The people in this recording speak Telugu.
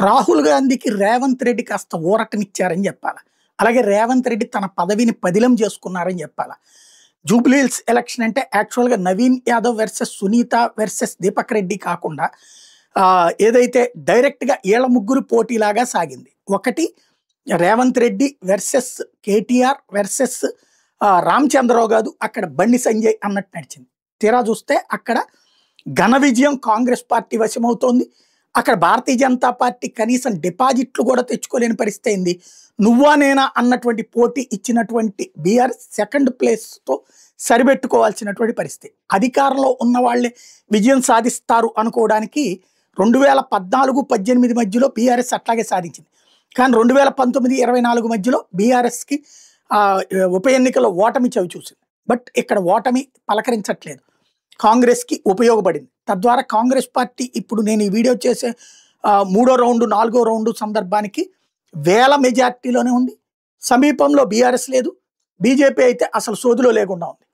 రాహుల్ గాంధీకి రేవంత్ రెడ్డి కాస్త ఊరటనిచ్చారని చెప్పాలి. అలాగే రేవంత్ రెడ్డి తన పదవిని పదిలం చేసుకున్నారని చెప్పాలి. జూబ్లీహిల్స్ ఎలక్షన్ అంటే యాక్చువల్‌గా నవీన్ యాదవ్ వర్సెస్ సునీత వర్సెస్ దీపక్ రెడ్డి కాకుండా ఏదైతే డైరెక్ట్‌గా ఈళ్ళ ముగ్గురు పోటీలాగా సాగింది. ఒకటి రేవంత్ రెడ్డి వర్సెస్ కేటీఆర్ వర్సెస్ రామచంద్రరావు గారు, అక్కడ బండి సంజయ్ అన్నట్టు నడిచింది. తీరా చూస్తే అక్కడ ఘన విజయం కాంగ్రెస్ పార్టీ వశమవుతోంది. అక్కడ భారతీయ జనతా పార్టీ కనీసం డిపాజిట్లు కూడా తెచ్చుకోలేని పరిస్థితి అయింది. నువ్వా నేనా అన్నటువంటి పోటీ ఇచ్చినటువంటి బీఆర్ఎస్ సెకండ్ ప్లేస్తో సరిపెట్టుకోవాల్సినటువంటి పరిస్థితి. అధికారంలో ఉన్న వాళ్ళే విజయం సాధిస్తారు అనుకోవడానికి 2014-18 మధ్యలో బీఆర్ఎస్ అట్లాగే సాధించింది. కానీ 2019-24 మధ్యలో బీఆర్ఎస్కి ఉప ఎన్నికల్లో ఓటమి చవి చూసింది. బట్ ఇక్కడ ఓటమి పలకరించట్లేదు, కాంగ్రెస్కి ఉపయోగపడింది. తద్వారా కాంగ్రెస్ పార్టీ ఇప్పుడు నేను ఈ వీడియో చేసే 3వ రౌండ్ 4వ రౌండ్ సందర్భానికి వేల మెజార్టీలోనే ఉంది. సమీపంలో బీఆర్ఎస్ లేదు, బీజేపీ అయితే అసలు సోదులో లేకుండా ఉంది.